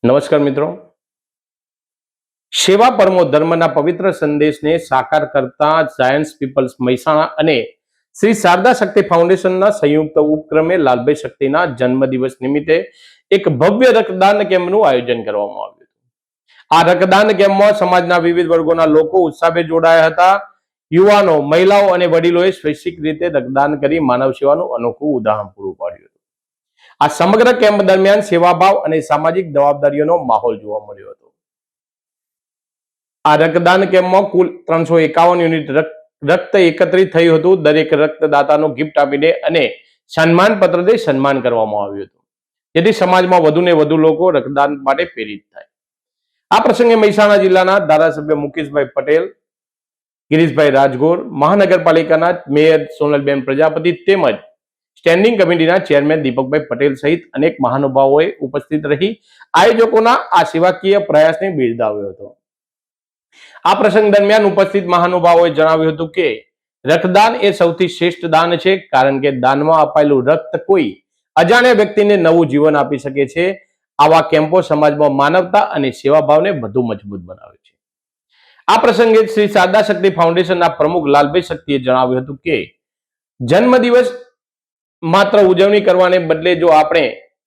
નમસ્કાર મિત્રો, સેવા પરમો ધર્મના પવિત્ર સંદેશને સાકાર કરતા જાયન્ટ્સ પીપલ્સ મહેસાણા અને શ્રી શારદા શક્તિ ફાઉન્ડેશનના સંયુક્ત ઉપક્રમે લાલભાઈ શક્તિના જન્મદિવસ નિમિત્તે એક ભવ્ય રક્તદાન કેમ્પનું આયોજન કરવામાં આવ્યું હતું। આ રક્તદાન કેમ્પમાં સમાજના વિવિધ વર્ગોના લોકો ઉત્સાહભેર જોડાયા હતા। યુવાનો, મહિલાઓ અને વડીલોએ સ્વૈચ્છિક રીતે રક્તદાન કરી માનવ સેવાનું અનોખું ઉદાહરણ પૂરું પાડ્યું હતું। આ સમગ્ર કેમ્પ દરમિયાન સેવાભાવ અને સામાજિક જવાબદારીઓનો માહોલ જોવા મળ્યો હતો। આ રક્તદાન કેમ્પમાં કુલ 351 યુનિટ રક્ત એકત્રિત થયું હતું। દરેક રક્તદાતાનો ગિફ્ટ આપીને અને સન્માન પત્રથી સન્માન કરવામાં આવ્યું હતું, જેથી સમાજમાં વધુને વધુ લોકો રક્તદાન માટે પ્રેરિત થાય। આ પ્રસંગે મહેસાણા જિલ્લાના ધારાસભ્ય મુકેશભાઈ પટેલ, ગિરીશભાઈ રાજગોર, મહાનગરપાલિકાના મેયર સોનલબેન પ્રજાપતિ તેમજ સ્ટેન્ડિંગ કમિટીના ચેરમેન દીપકભાઈ પટેલ સહિત અનેક મહાનુભાવોએ ઉપસ્થિત રહી આયોજકોના આ સેવાકીય પ્રયાસને બિરદાવ્યો હતો। આ પ્રસંગ દરમિયાન ઉપસ્થિત મહાનુભાવોએ જણાવ્યું હતું કે રક્તદાન એ સૌથી શ્રેષ્ઠ દાન છે, કારણ કે દાનમાં અપાયેલું રક્ત કોઈ અજાણ્યા વ્યક્તિને નવું જીવન આપી શકે છે। આવા કેમ્પો સમાજમાં માનવતા અને સેવાભાવને વધુ મજબૂત બનાવે છે। આ પ્રસંગે શ્રી શારદા શક્તિ ફાઉન્ડેશનના પ્રમુખ લાલભાઈ શક્તિએ જણાવ્યું હતું કે જન્મદિવસ માત્ર ઉજવણી કરવાને બદલે જો આપણે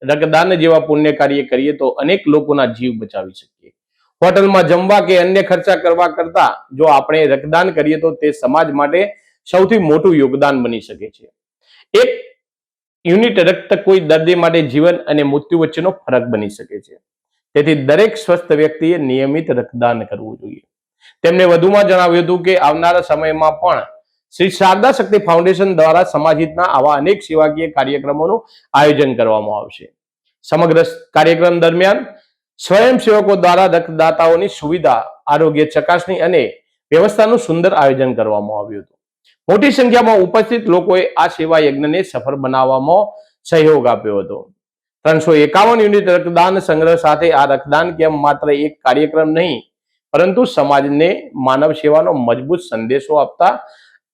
રક્તદાન જેવા પુણ્ય કાર્ય કરીએ તો અનેક લોકોના જીવ બચાવી શકીએ। હોટલમાં જમવા કે અન્ય ખર્ચા કરવા કરતા જો આપણે રક્તદાન કરીએ તો તે સમાજ માટે સૌથી મોટું યોગદાન બની શકે છે। એક યુનિટ રક્ત કોઈ દર્દી માટે જીવન અને મૃત્યુ વચ્ચેનો ફરક બની શકે છે। તેથી દરેક સ્વસ્થ વ્યક્તિએ નિયમિત રક્તદાન કરવું જોઈએ। તેમણે વધુમાં જણાવ્યું હતું કે આવનારા સમયમાં પણ શ્રી શારદા શક્તિ ફાઉન્ડેશન દ્વારા સમાજહિતના આવા અનેક સેવાકીય કાર્યક્રમોનું આયોજન કરવામાં આવશે। સમગ્ર કાર્યક્રમ દરમિયાન સ્વયંસેવકો દ્વારા રક્તદાતાઓની સુવિધા, આરોગ્ય ચકાસણી અને વ્યવસ્થાનું સુંદર આયોજન કરવામાં આવ્યું હતું। મોટી સંખ્યામાં ઉપસ્થિત લોકોએ આ સેવા યજ્ઞને સફળ બનાવવામાં સહયોગ આપ્યો હતો। 351 યુનિટ રક્તદાન સંગ્રહ સાથે આ રક્તદાન કેમ્પ માત્ર એક કાર્યક્રમ નહીં, પરંતુ સમાજને માનવ સેવાનો મજબૂત સંદેશો આપતા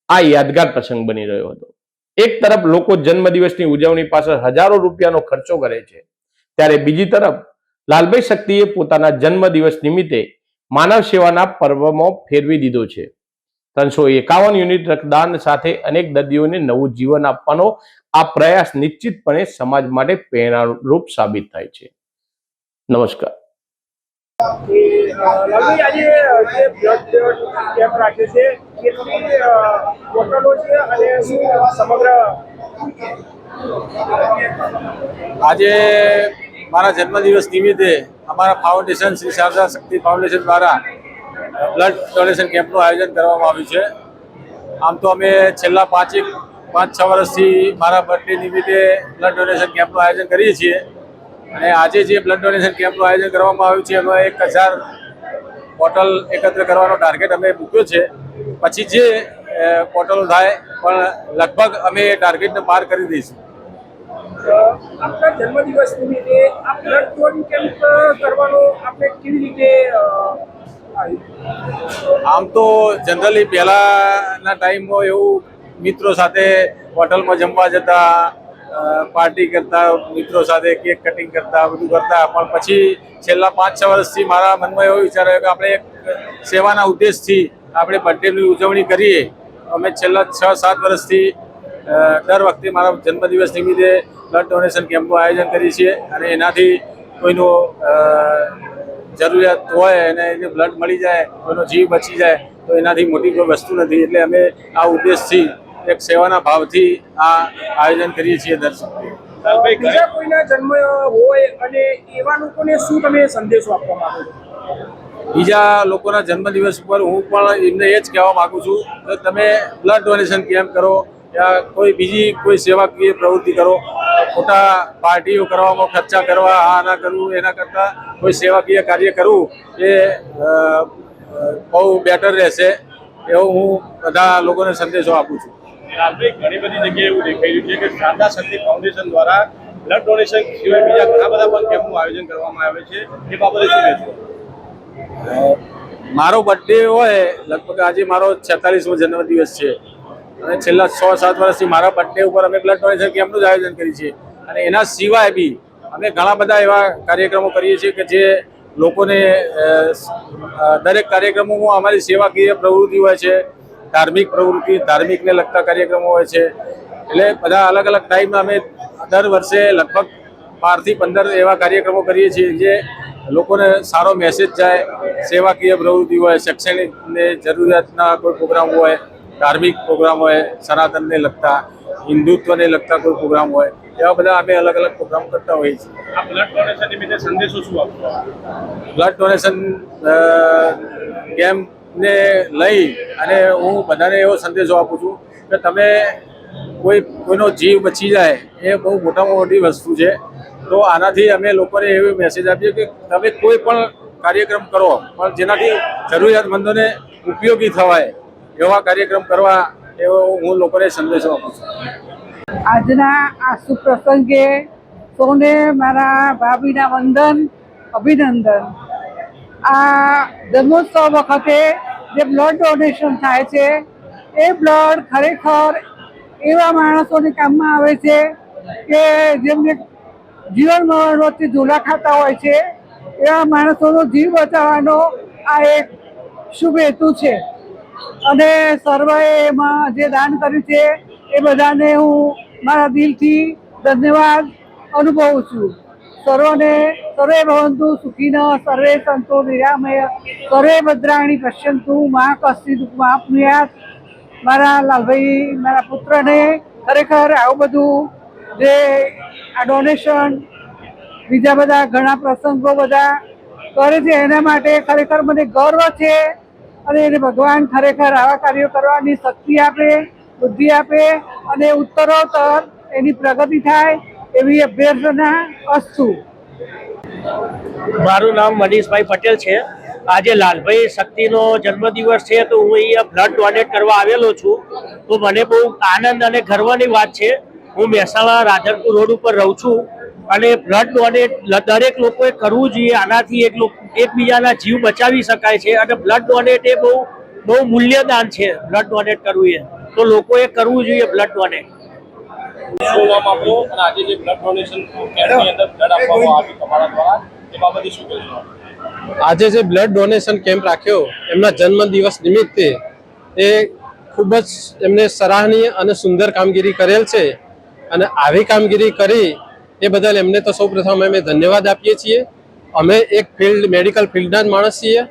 આ યાદગાર પ્રસંગ બની રહ્યો હતો। એક તરફ લોકો જન્મદિવસની ઉજવણી પાછળ હજારો રૂપિયાનો ખર્ચો કરે છે, ત્યારે બીજી તરફ લાલભાઈ શક્તિએ પોતાના જન્મદિવસ નિમિત્તે માનવ સેવાના પર્વમાં ફેરવી દીધો છે। 351 યુનિટ રક્તદાન સાથે અનેક દર્દીઓને નવું જીવન આપવાનો આ પ્રયાસ નિશ્ચિતપણે સમાજ માટે પ્રેરણારૂપ સાબિત થાય છે। નમસ્કાર। આજે મારા જન્મદિવસ નિમિત્તે અમારા ફાઉન્ડેશન શ્રી શારદા શક્તિ ફાઉન્ડેશન દ્વારા બ્લડ ડોનેશન કેમ્પનું આયોજન કરવામાં આવ્યું છે। આમ તો અમે છેલ્લા 5-6 વર્ષથી મારા બર્થડે નિમિત્તે બ્લડ ડોનેશન કેમ્પનું આયોજન કરીએ છીએ અને આજે જે બ્લડ ડોનેશન કેમ્પનું આયોજન કરવામાં આવ્યું છે એમાં 1000 બોટલ એકત્ર કરવાનો ટાર્ગેટ અમે મૂક્યો છે। પછી જે બોટલો થાય પણ લગભગ અમે એ ટાર્ગેટને પાર કરી દઈશું। આપના જન્મદિવસ નિમિત્તે આ બ્લડ ડોનેશન કેમ્પ કરવાનો આપણે કેવી રીતે આમ તો જનરલી પહેલાના ટાઈમમાં એવું મિત્રો સાથે હોટલમાં જમવા જતા, પાર્ટી કરતા, મિત્રો સાથે કેક કટિંગ કરતા, બધું કરતા, પણ પછી છેલ્લા 5-6 વર્ષથી મારા મનમાં એવો વિચાર આવ્યો કે આપણે એક સેવાના ઉદ્દેશથી આપણે બર્થડેની ઉજવણી કરીએ। અમે છેલ્લા 6-7 વર્ષથી દર વખતે મારા જન્મદિવસ નિમિત્તે બ્લડ ડોનેશન કેમ્પનું આયોજન કરીએ છીએ અને એનાથી કોઈનો જરૂરિયાત હોય અને એને બ્લડ મળી જાય, કોઈનો જીવ બચી જાય તો એનાથી મોટી કોઈ વસ્તુ નથી। એટલે અમે આ ઉદ્દેશથી એક સેવાના ભાવથી આ આયોજન કરીએ છીએ દર વખતે। બીજા કોઈના જન્મ હોય અને એવા લોકોને શું તમે સંદેશો આપવા માંગો છો? બીજા લોકોના જન્મદિવસ ઉપર હું પણ એમને એ જ કહેવા માગું છું કે તમે બ્લડ ડોનેશન કેમ્પ કરો યા કોઈ બીજી કોઈ સેવાકીય પ્રવૃત્તિ કરો। ખોટા પાર્ટીઓ કરવામાં, ખર્ચા કરવા, આ ના કરવું, એના કરતાં કોઈ સેવાકીય કાર્ય કરવું એ બહુ બેટર રહેશે એવો હું બધા લોકોને સંદેશો આપું છું। ઘણી બધી જગ્યાએ એવું દેખાઈ રહ્યું છે કે શારદા શક્તિ ફાઉન્ડેશન દ્વારા બ્લડ ડોનેશન સિવાય બીજા ઘણા બધા પણ કેમ્પનું આયોજન કરવામાં આવે છે, એ બાબતે શું કહેશો? મારો બર્થડે હોય, લગભગ આજે મારો 46મો જન્મદિવસ છે અને છેલ્લા 6-7 વર્ષથી મારા બર્થડે ઉપર અમે બ્લડ ડોનેશન કેમ્પનું જ આયોજન કરીએ છીએ અને એના સિવાય બી અમે ઘણા બધા એવા કાર્યક્રમો કરીએ છીએ કે જે લોકોને દરેક કાર્યક્રમોમાં અમારી સેવાકીય પ્રવૃત્તિ હોય છે, ધાર્મિક પ્રવૃત્તિ, ધાર્મિકને લગતા કાર્યક્રમો હોય છે. એટલે બધા અલગ અલગ ટાઈમમાં અમે દર વર્ષે લગભગ 12 થી 15 એવા કાર્યક્રમો કરીએ છીએ જે લોકોને સારો મેસેજ જાય. સેવાકીય પ્રવૃત્તિ હોય, શૈક્ષણિકને જરૂરિયાતના કોઈ પ્રોગ્રામ હોય, ધાર્મિક પ્રોગ્રામ હોય, સનાતનને લગતા, હિન્દુત્વને લગતા કોઈ પ્રોગ્રામ હોય, એવા બધા અમે અલગ અલગ પ્રોગ્રામ કરતા હોઈએ છીએ. આ બ્લડ ડોનેશન નિમિત્તે સંદેશો શું આપશો? બ્લડ ડોનેશન કેમ્પને લઈ અને હું બધાને એવો સંદેશો આપું છું કે તમે કોઈનો જીવ બચી જાય એ બહુ મોટામાં મોટી વસ્તુ છે. તો આનાથી અમે લોકોને એવો મેસેજ આપીએ કે તમે કોઈ પણ કાર્યક્રમ કરો પણ જેનાથી જરૂરિયાતમંદોને ઉપયોગી થવાય એવા કાર્યક્રમ કરવા એવો હું લોકોને સંદેશો આપું છું. આજના આ સુપ્રસંગે સૌને મારા ભાભીના વંદન, અભિનંદન. આ જન્મોત્સવ વખતે જે બ્લડ ડોનેશન થાય છે એ બ્લડ ખરેખર એવા માણસોને કામમાં આવે છે કે જેમને જીવન મરણ વચ્ચે ઝોલા ખાતા હોય છે, એવા માણસોનો જીવ બચાવવાનો આ એક શુભ હેતુ છે. અને સર્વે એમાં જે દાન કર્યું છે એ બધાને હું મારા દિલથી ધન્યવાદ અનુભવું છું. સર્વે ભવંતુ સુખીનઃ, સર્વે સંતો નિરામય, સર્વે ભદ્રાણી પશ્યંતુ મા કશ્ચિદ માપનુયાત. મારા લાલભાઈ, મારા પુત્રને ખરેખર આવું બધું જે આ ડોનેશન, બીજા બધા ઘણા પ્રસંગો બધા કરે છે એના માટે ખરેખર મને ગર્વ છે. અને એને ભગવાન ખરેખર આવા કાર્યો કરવાની શક્તિ આપે, બુદ્ધિ આપે અને ઉત્તરોત્તર એની પ્રગતિ થાય એવી અભ્યર્થના અસ્તુ. મારું નામ મનીષભાઈ પટેલ છે. આજે લાલભાઈ શક્તિનો જન્મદિવસ છે તો હું અહીંયા બ્લડ ડોનેટ કરવા આવેલો છું. તો મને બહુ આનંદ અને ગર્વની વાત છે. હું મહેસાણા રાધનપુર રોડ ઉપર રહું છું અને બ્લડ ડોનેટ દરેક લોકોએ કરવું જોઈએ. આનાથી એકબીજાના જીવ બચાવી શકાય છે અને બ્લડ ડોનેટ એ બહુ મૂલ્યદાન છે. બ્લડ ડોનેટ કરવું એ તો લોકોએ કરવું જોઈએ બ્લડ ડોનેટ. શું નામ આપણું અને આજે જે બ્લડ ડોનેશન કેમ્પની અંદર બ્લડ આપવામાં આવ્યું તમારા દ્વારા એ બાબતે શું કહેશો? આજે જે બ્લડ ડોનેશન કેમ્પ રાખ્યો એમના જન્મદિવસ નિમિત્તે એ ખૂબ જ એમને સરાહનીય અને સુંદર કામગીરી કરેલ છે. અને આવી કામગીરી કરી એ બદલ એમને તો સૌપ્રથમ અમે ધન્યવાદ આપીએ છીએ. અમે એક મેડિકલ ફિલ્ડના જ માણસ છીએ.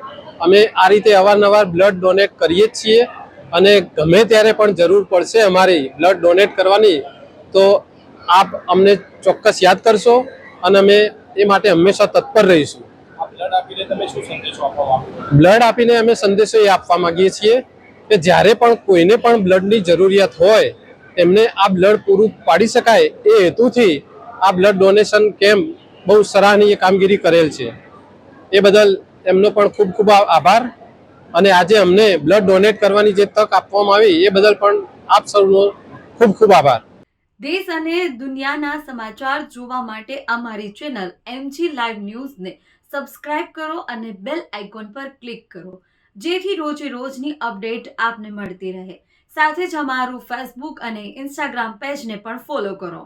અમે આ રીતે અવારનવાર બ્લડ ડોનેટ કરીએ જ છીએ અને ગમે ત્યારે પણ જરૂર પડશે અમારી બ્લડ ડોનેટ કરવાની તો આપ અમને ચોક્કસ યાદ કરશો અને અમે એ માટે હંમેશા તત્પર રહીશું. આ બ્લડ આપીને તમે શું સંદેશો આપવા માંગો? બ્લડ આપીને અમે સંદેશો એ આપવા માંગીએ છીએ કે જ્યારે પણ કોઈને પણ બ્લડની જરૂરિયાત હોય એમને આ બ્લડ પૂરું પાડી શકાય એ હેતુથી આ બ્લડ ડોનેશન કેમ્પ બહુ સરાહનીય કામગીરી કરેલ છે. એ બદલ એમનો પણ ખૂબ ખૂબ આભાર. અને આજે અમને બ્લડ ડોનેટ કરવાની જે તક આપવામાં આવી એ બદલ પણ આપ સૌનો ખૂબ ખૂબ આભાર. દેશ અને દુનિયાના સમાચાર જોવા માટે અમારી ચેનલ MG લાઈવ ન્યૂઝને સબસ્ક્રાઇબ કરો અને બેલ આઇકોન પર ક્લિક કરો, જેથી રોજે રોજની અપડેટ આપને મળતી રહે. સાથે જ અમારું ફેસબુક અને ઇન્સ્ટાગ્રામ પેજને પણ ફોલો કરો.